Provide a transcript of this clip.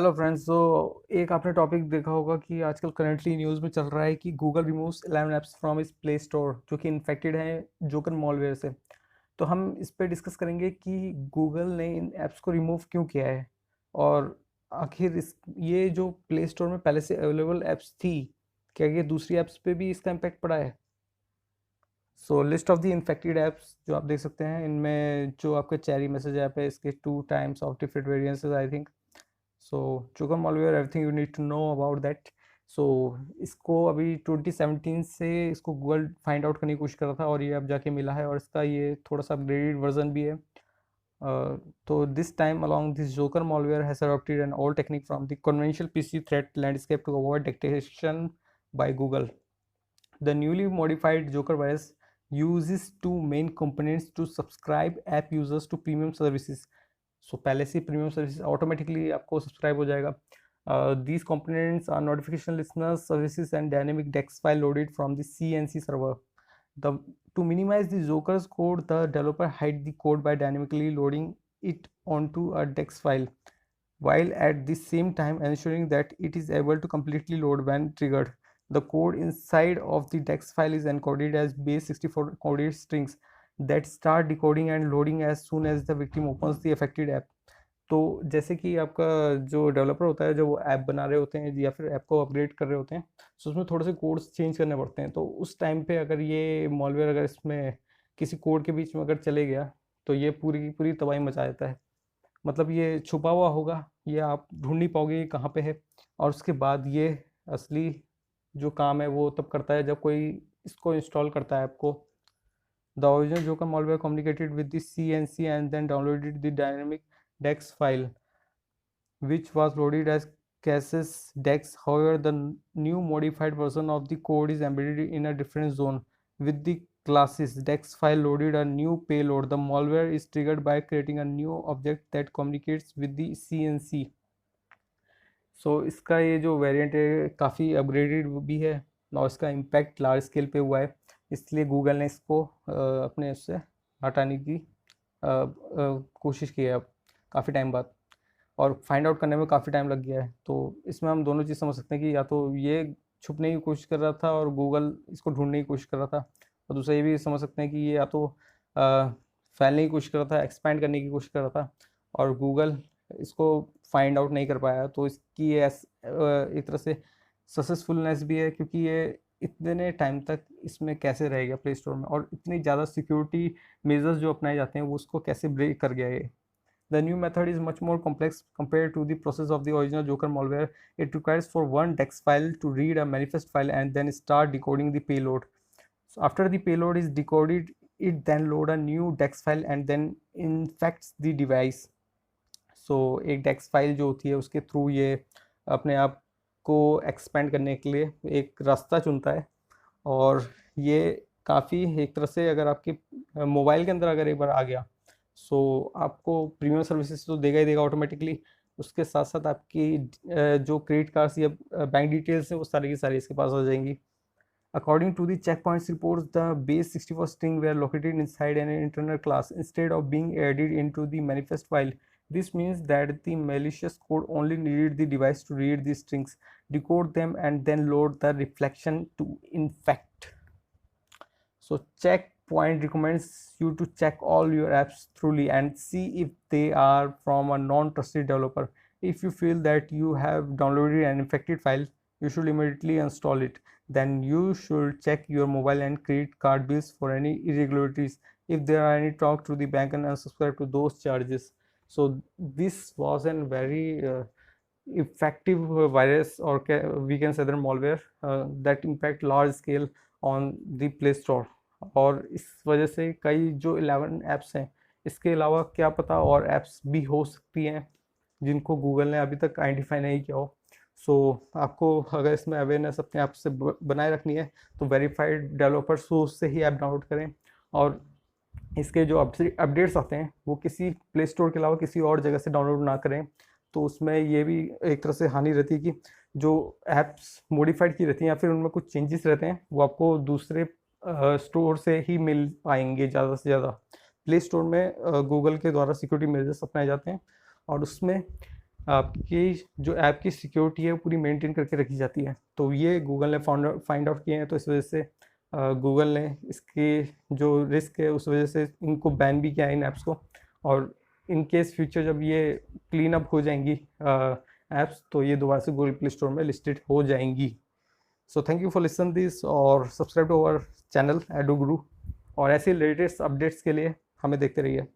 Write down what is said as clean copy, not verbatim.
Hello friends. तो एक आपने टॉपिक देखा होगा कि आजकल करंटली न्यूज़ में चल रहा है कि गूगल रिमूव्स 11 ऐप्स फ्रॉम इस प्ले स्टोर जो कि इन्फेक्टेड हैं जोकर मॉलवेयर से। तो हम इस पे डिस्कस करेंगे कि गूगल ने इन ऐप्स को रिमूव क्यों किया है, और आखिर इस ये जो प्ले स्टोर में पहले से अवेलेबल ऐप्स थी, क्या ये दूसरी ऐप्स पे भी इसका इम्पैक्ट पड़ा है। So list of the infected apps जो आप देख सकते हैं, इनमें जो आपके चेरी मैसेज ऐप है, इसके 2 times of different variances I think. So Joker malware everything you need to know about that. So इसको अभी 2017 से इसको गूगल फाइंड आउट करने की कोशिश कर रहा था, और ये अब जाके मिला है, और इसका ये थोड़ा सा अपग्रेडेड वर्जन भी है। तो this time along this joker malware has adopted an old technique from the conventional PC threat landscape to avoid detection by Google. The newly modified joker virus uses two main components to subscribe app users to premium services. So पहले से premium service automatically आपको subscribe हो जाएगा। These components are notification listeners services and dynamic dex file loaded from the CNC server. The To minimize the Joker's code, the developer hide the code by dynamically loading it onto a DEX file, while at the same time ensuring that it is able to completely load when triggered. The code inside of the DEX file is encoded as base64 coded strings that start decoding and loading as soon as the victim opens the affected app. तो जैसे कि आपका जो developer होता है, जब वो app बना रहे होते हैं या फिर ऐप को अपग्रेड कर रहे होते हैं, तो उसमें थोड़े से कोड्स चेंज करने पड़ते हैं। तो उस टाइम पे अगर ये मॉलवेयर अगर इसमें किसी कोड के बीच में अगर चले गया, तो ये पूरी की पूरी तबाही मचा देता है। मतलब ये छुपा हुआ होगा, ये आप ढूंढ नहीं पाओगे ये कहाँ पे है। और उसके बाद ये असली जो काम है वो तब करता है जब कोई इसको इंस्टॉल करता है ऐप को। The original Joker malware communicated with the CNC and then downloaded the dynamic DEX file, which was loaded as caches DEX. However, the new modified version of the code is embedded in a different zone. With the classes DEX file loaded a new payload, the malware is triggered by creating a new object that communicates with the CNC. सो इसका ये जो variant है काफ़ी upgraded भी है, और इसका impact large scale पे हुआ है। इसलिए गूगल ने इसको अपने उससे हटाने की कोशिश की है अब काफ़ी टाइम बाद, और फाइंड आउट करने में काफ़ी टाइम लग गया है। तो इसमें हम दोनों चीज़ समझ सकते हैं कि या तो ये छुपने की कोशिश कर रहा था और गूगल इसको ढूंढने की कोशिश कर रहा था, और दूसरा ये भी समझ सकते हैं कि ये या तो फैलने की कोशिश कर रहा था, एक्सपैंड करने की कोशिश कर रहा था, और गूगल इसको फाइंड आउट नहीं कर पाया। तो इसकी एक तरह से सक्सेसफुलनेस भी है, क्योंकि ये इतने टाइम तक इसमें कैसे रहेगा प्ले स्टोर में, और इतनी ज़्यादा सिक्योरिटी मेजर्स जो अपनाए जाते हैं वो उसको कैसे ब्रेक कर गया ये। The new method is much more complex compared to the process of the original Joker malware. It requires for one DEX file to read a manifest file and then start decoding the payload. So after the payload is decoded, it then load a new DEX file and then infects the device. सो एक डेक्स file जो होती है उसके through ये अपने आप को expand करने के लिए एक रास्ता चुनता है। और ये काफ़ी एक तरह से अगर आपके मोबाइल के अंदर अगर एक बार आ गया, सो आपको प्रीमियम सर्विसेज तो देगा ही देगा ऑटोमेटिकली। उसके साथ साथ आपकी जो क्रेडिट कार्ड्स या बैंक डिटेल्स है वो सारी की सारी इसके पास आ जाएंगी। According to the checkpoints reports, the base 64 string were located inside an internal class instead of being added into the manifest file. This means that the malicious code only needed the device to read the strings, decode them, and then load the reflection to infect. So checkpoint recommends you to check all your apps thoroughly and see if they are from a non-trusted developer. If you feel that you have downloaded an infected file, you should immediately install it. Then you should check your mobile and credit card bills for any irregularities. If there are any, talk to the bank and unsubscribe to those charges. So this was a very effective virus, or we can say that malware that impact large scale on the Play Store। और इस वजह से कई जो 11 apps हैं, इसके अलावा क्या पता और ऐप्स भी हो सकती हैं जिनको गूगल ने अभी तक आइडेंटिफाई नहीं किया हो। सो आपको अगर इसमें अवेयरनेस अपने आप से बनाए रखनी है, तो वेरीफाइड डेवलपर सोर्स से ही ऐप डाउनलोड करें, और इसके जो अपडेट्स आते हैं वो किसी प्ले स्टोर के अलावा किसी और जगह से डाउनलोड ना करें। तो उसमें ये भी एक तरह से हानि रहती है कि जो ऐप्स मॉडिफाइड की रहती हैं या फिर उनमें कुछ चेंजेस रहते हैं वो आपको दूसरे स्टोर से ही मिल पाएंगे ज़्यादा से ज़्यादा। प्ले स्टोर में गूगल के द्वारा सिक्योरिटी मेजर्स अपनाए जाते हैं, और उसमें आपकी जो ऐप की सिक्योरिटी है वो पूरी मेंटेन करके रखी जाती है। तो ये गूगल ने फाइंड आउट किए हैं, तो इस वजह से गूगल ने इसके जो रिस्क है उस वजह से इनको बैन भी किया है इन ऐप्स को। और इन केस फ्यूचर जब ये क्लीन अप हो जाएंगी ऐप्स, तो ये दोबारा से गूगल प्ले स्टोर में लिस्टेड हो जाएंगी। So thank you for listen this, और subscribe to our channel Edu Guru, और ऐसे लेटेस्ट अपडेट्स के लिए हमें देखते रहिए।